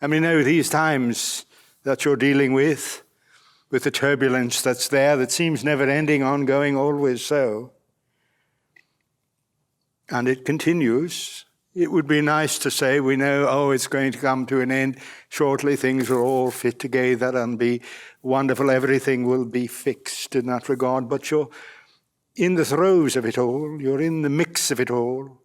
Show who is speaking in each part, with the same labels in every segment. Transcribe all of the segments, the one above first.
Speaker 1: And we know these times that you're dealing with the turbulence that's there, that seems never-ending, ongoing, always so. And it continues. It would be nice to say, we know, it's going to come to an end shortly. Things will all fit together and be wonderful. Everything will be fixed in that regard. But you're in the throes of it all. You're in the mix of it all.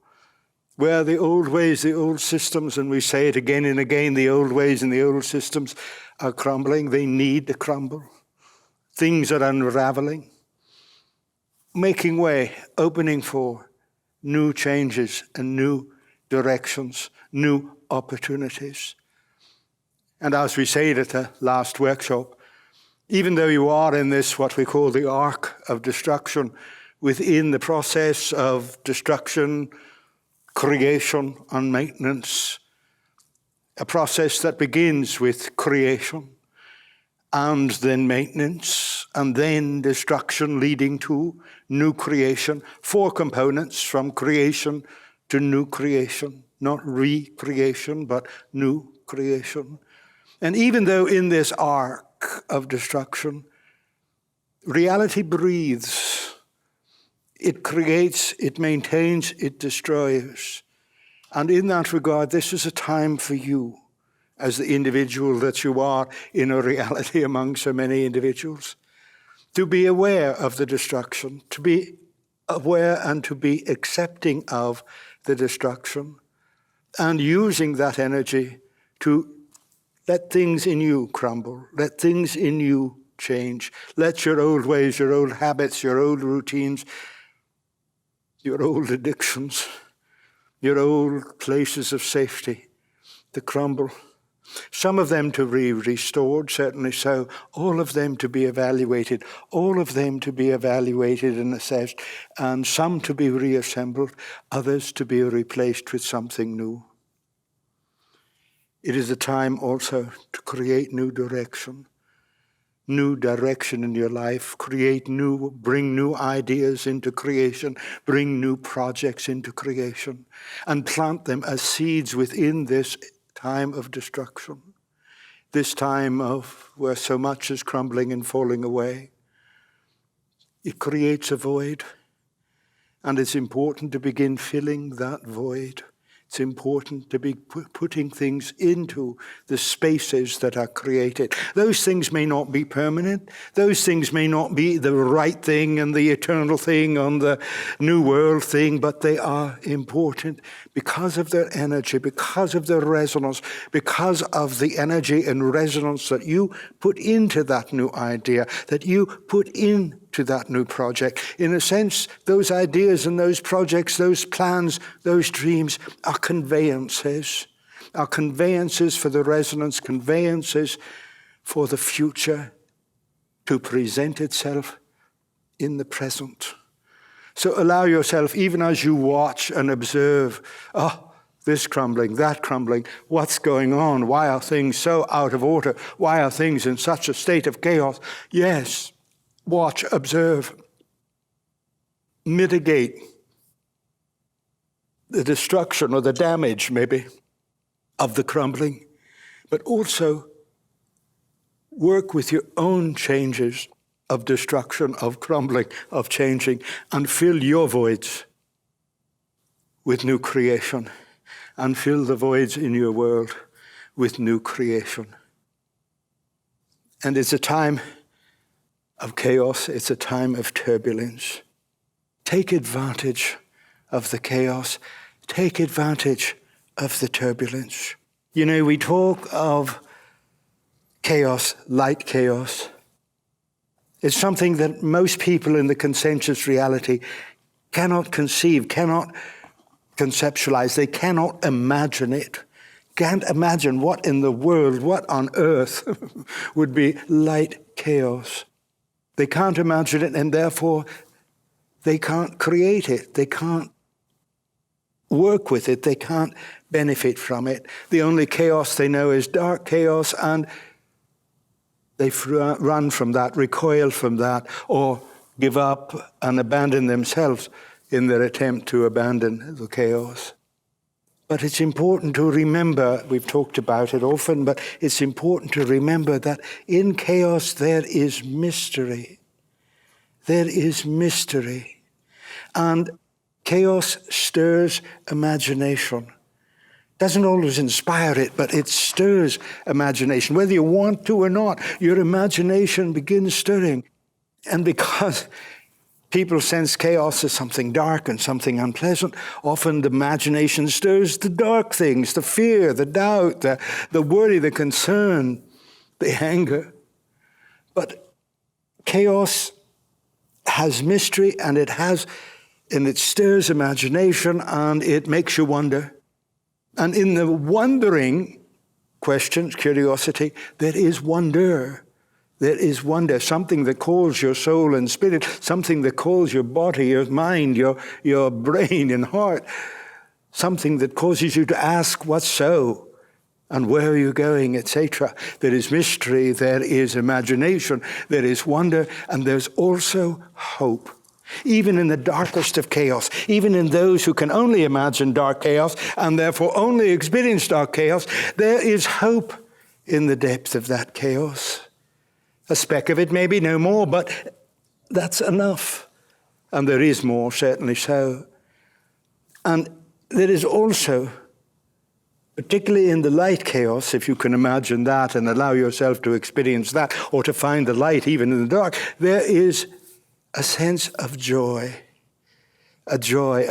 Speaker 1: Where the old ways, the old systems, and we say it again and again, the old ways and the old systems are crumbling. They need to crumble. Things are unraveling, making way, opening for new changes and new directions, new opportunities. And as we said at the last workshop, even though you are in this, what we call the arc of destruction, within the process of destruction, creation and maintenance, a process that begins with creation and then maintenance and then destruction leading to new creation. 4 components from creation to new creation, not recreation, but new creation. And even though in this arc of destruction, reality breathes, it creates, it maintains, it destroys. And in that regard, this is a time for you, as the individual that you are in a reality among so many individuals, to be aware of the destruction, to be aware and to be accepting of the destruction, and using that energy to let things in you crumble, let things in you change, let your old ways, your old habits, your old routines, your old addictions, your old places of safety to crumble. Some of them to be restored, certainly so. All of them to be evaluated. All of them to be evaluated and assessed. And some to be reassembled. Others to be replaced with something new. It is a time also to create new direction. New direction in your life. Bring new ideas into creation. Bring new projects into creation. And plant them as seeds within this time of destruction, this time of where so much is crumbling and falling away. It creates a void, and it's important to begin filling that void. It's important to be putting things into the spaces that are created. Those things may not be permanent. Those things may not be the right thing and the eternal thing on the new world thing, but they are important because of their energy, because of their resonance, because of the energy and resonance that you put into that new idea, that you put into that new project. In a sense, those ideas and those projects, those plans, those dreams are conveyances for the resonance, conveyances for the future to present itself in the present. So allow yourself, even as you watch and observe, this crumbling, that crumbling, what's going on? Why are things so out of order? Why are things in such a state of chaos? Yes, watch, observe, mitigate the destruction or the damage, maybe, of the crumbling, but also work with your own changes of destruction, of crumbling, of changing, and fill your voids with new creation, and fill the voids in your world with new creation. And it's a time of chaos, it's a time of turbulence. Take advantage of the chaos. Take advantage of the turbulence. You know, we talk of chaos, light chaos. It's something that most people in the consensus reality cannot conceive, cannot conceptualize. They cannot imagine it. Can't imagine what in the world, what on earth would be light chaos. They can't imagine it, and therefore they can't create it. They can't work with it. They can't benefit from it. The only chaos they know is dark chaos, and they run from that, recoil from that, or give up and abandon themselves in their attempt to abandon the chaos. But it's important to remember, we've talked about it often, but it's important to remember that in chaos there is mystery. There is mystery. And chaos stirs imagination. Doesn't always inspire it, but it stirs imagination. Whether you want to or not, your imagination begins stirring. And because people sense chaos as something dark and something unpleasant, often the imagination stirs the dark things, the fear, the doubt, the worry, the concern, the anger. But chaos has mystery, and it stirs imagination, and it makes you wonder. And in the wondering questions, curiosity, there is wonder. There is wonder, something that calls your soul and spirit, something that calls your body, your mind, your brain and heart, something that causes you to ask what's so and where are you going, etc. There is mystery, there is imagination, there is wonder, and there's also hope. Even in the darkest of chaos, even in those who can only imagine dark chaos and therefore only experience dark chaos, there is hope in the depth of that chaos. A speck of it, maybe no more, but that's enough. And there is more, certainly so. And there is also, particularly in the light chaos, if you can imagine that and allow yourself to experience that, or to find the light even in the dark, there is a sense of joy. A joy,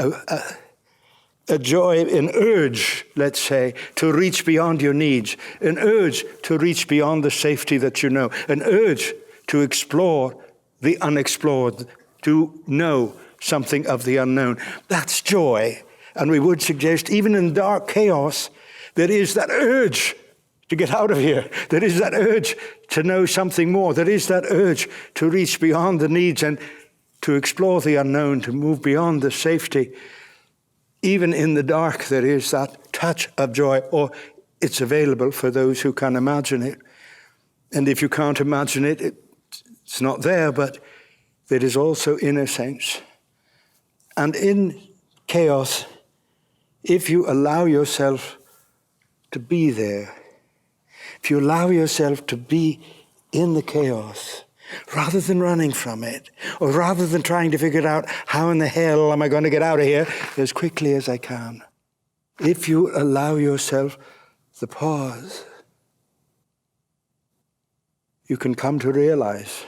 Speaker 1: an urge, let's say, to reach beyond your needs, an urge to reach beyond the safety that you know, an urge to explore the unexplored, to know something of the unknown. That's joy. And we would suggest, even in dark chaos, there is that urge to get out of here. There is that urge to know something more. There is that urge to reach beyond the needs and to explore the unknown, to move beyond the safety. Even in the dark, there is that touch of joy, or it's available for those who can imagine it. And if you can't imagine it, it's not there, but there is also innocence. And in chaos, if you allow yourself to be there, if you allow yourself to be in the chaos, rather than running from it, or rather than trying to figure out how in the hell am I going to get out of here as quickly as I can, if you allow yourself the pause, you can come to realize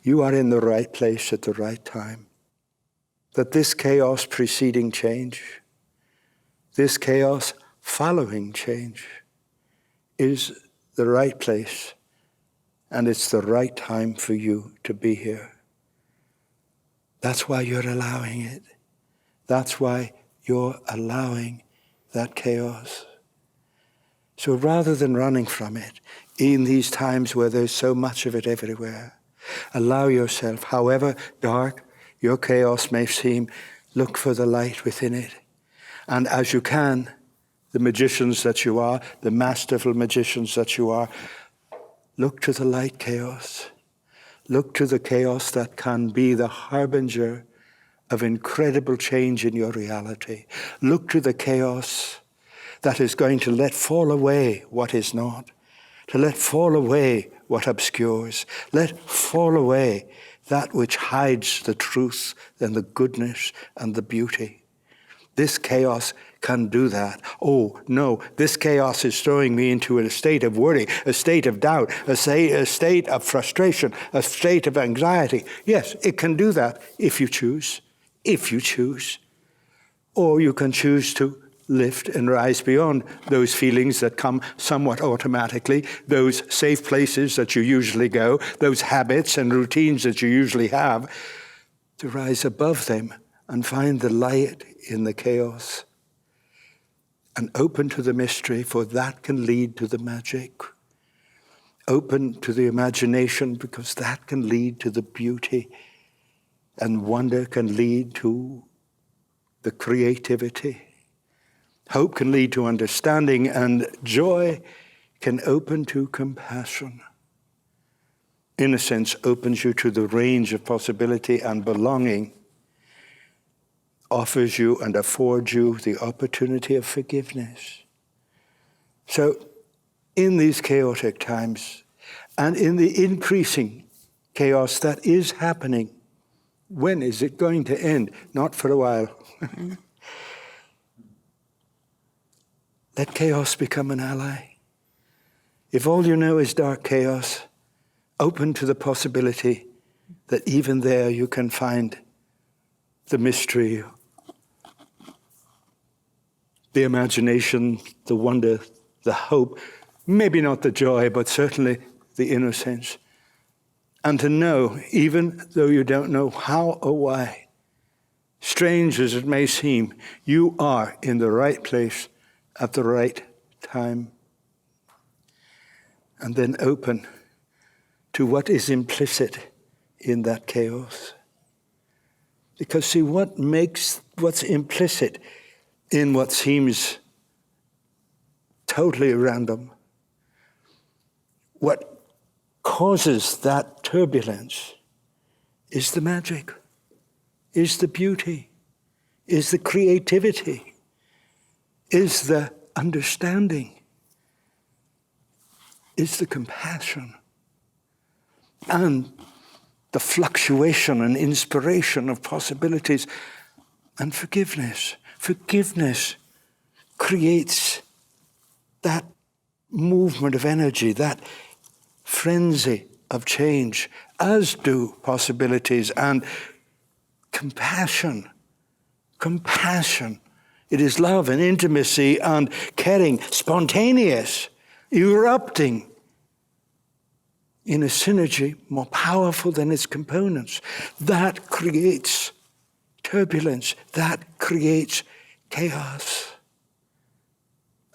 Speaker 1: you are in the right place at the right time. That this chaos preceding change, this chaos following change, is the right place, and it's the right time for you to be here. That's why you're allowing it. That's why you're allowing that chaos. So rather than running from it, in these times where there's so much of it everywhere, allow yourself, however dark your chaos may seem, look for the light within it. And as you can, the magicians that you are, the masterful magicians that you are, look to the light chaos. Look to the chaos that can be the harbinger of incredible change in your reality. Look to the chaos that is going to let fall away what is not, to let fall away what obscures, let fall away that which hides the truth and the goodness and the beauty. This chaos can do that. Oh, no, this chaos is throwing me into a state of worry, a state of doubt, a state of frustration, a state of anxiety. Yes, it can do that if you choose, Or you can choose to lift and rise beyond those feelings that come somewhat automatically, those safe places that you usually go, those habits and routines that you usually have, to rise above them and find the light in the chaos and open to the mystery, for that can lead to the magic. Open to the imagination, because that can lead to the beauty, and wonder can lead to the creativity. Hope can lead to understanding, and joy can open to compassion. Innocence opens you to the range of possibility and belonging. offers you and affords you the opportunity of forgiveness. So in these chaotic times, and in the increasing chaos that is happening, when is it going to end? Not for a while. Let chaos become an ally. If all you know is dark chaos, open to the possibility that even there you can find the mystery, the imagination, the wonder, the hope, maybe not the joy, but certainly the innocence. And to know, even though you don't know how or why, strange as it may seem, you are in the right place at the right time. And then open to what is implicit in that chaos. Because see, what's implicit in what seems totally random, what causes that turbulence is the magic, is the beauty, is the creativity, is the understanding, is the compassion, and the fluctuation and inspiration of possibilities, and forgiveness. Forgiveness creates that movement of energy, that frenzy of change, as do possibilities. And compassion. It is love and intimacy and caring, spontaneous, erupting in a synergy more powerful than its components. That creates turbulence. That creates chaos.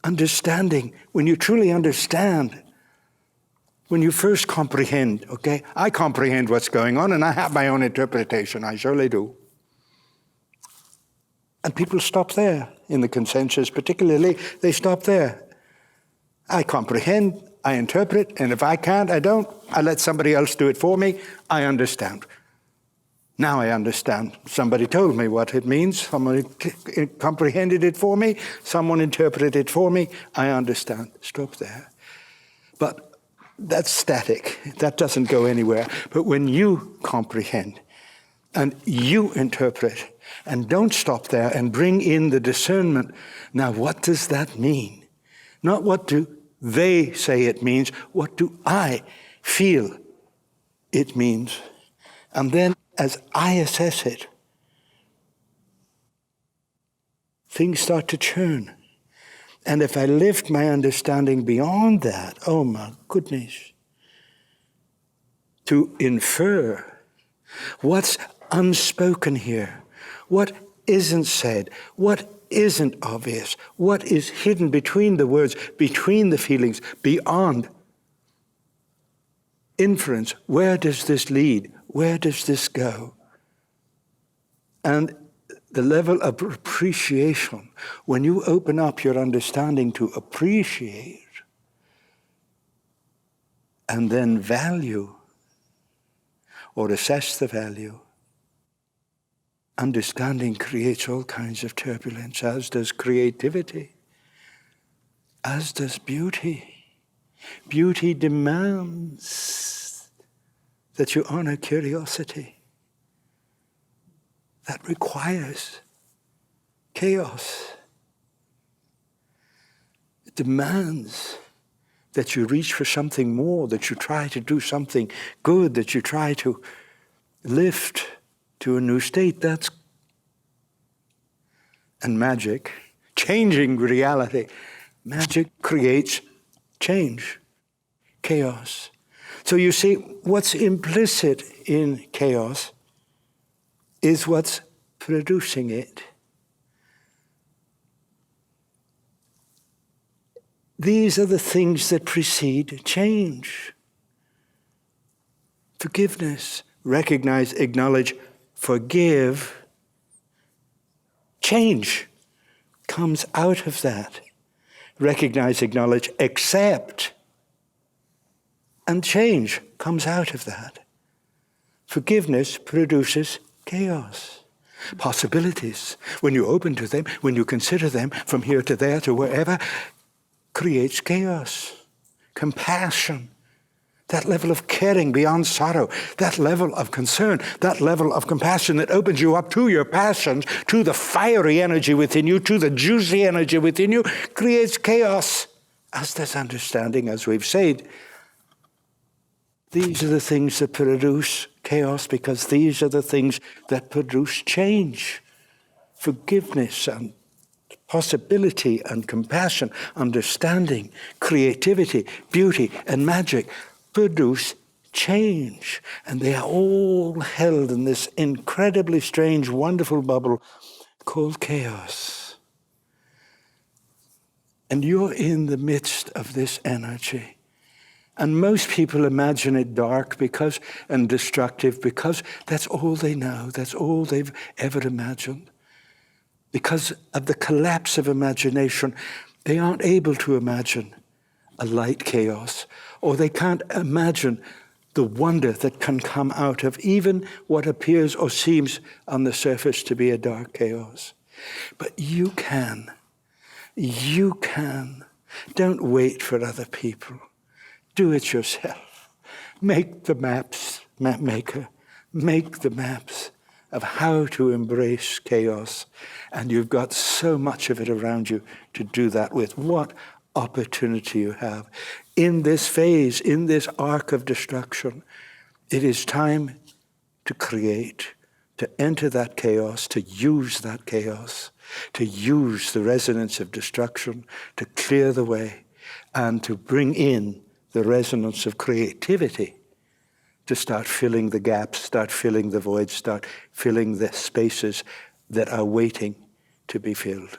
Speaker 1: Understanding, when you truly understand, when you first comprehend, okay, I comprehend what's going on and I have my own interpretation, I surely do. And people stop there in the consensus, particularly, they stop there. I comprehend, I interpret, and if I can't, I don't. I let somebody else do it for me. I understand. Now I understand. Somebody told me what it means. Someone comprehended it for me. Someone interpreted it for me. I understand. Stop there. But that's static. That doesn't go anywhere. But when you comprehend and you interpret, and don't stop there and bring in the discernment, now what does that mean? Not what do they say it means, what do I feel it means? And then as I assess it, things start to churn. And if I lift my understanding beyond that, oh my goodness, to infer what's unspoken here, what isn't said, what isn't obvious, what is hidden between the words, between the feelings, beyond inference. Where does this lead? Where does this go? And the level of appreciation, when you open up your understanding to appreciate and then value or assess the value, understanding creates all kinds of turbulence, as does creativity, as does beauty. Beauty demands that you honor curiosity. That requires chaos. It demands that you reach for something more, that you try to do something good, that you try to lift to a new state. And magic, changing reality. Magic creates change, chaos. So you see, what's implicit in chaos is what's producing it. These are the things that precede change. Forgiveness, recognize, acknowledge, forgive. Change comes out of that. Recognize, acknowledge, accept. And change comes out of that. Forgiveness produces chaos. Possibilities, when you open to them, when you consider them from here to there to wherever, creates chaos. Compassion, that level of caring beyond sorrow, that level of concern, that level of compassion that opens you up to your passions, to the fiery energy within you, to the juicy energy within you, creates chaos. As does understanding, as we've said. These are the things that produce chaos, because these are the things that produce change, forgiveness and possibility and compassion, understanding, creativity, beauty and magic produce change. And they are all held in this incredibly strange, wonderful bubble called chaos. And you're in the midst of this energy. And most people imagine it dark and destructive because that's all they know. That's all they've ever imagined. Because of the collapse of imagination, they aren't able to imagine a light chaos, or they can't imagine the wonder that can come out of even what appears or seems on the surface to be a dark chaos. But you can. You can. Don't wait for other people. Do it yourself. Make the maps, Mapmaker. Make the maps of how to embrace chaos. And you've got so much of it around you to do that with. What opportunity you have. In this phase, in this arc of destruction, it is time to create, to enter that chaos, to use that chaos, to use the resonance of destruction, to clear the way, and to bring in the resonance of creativity, to start filling the gaps, start filling the voids, start filling the spaces that are waiting to be filled.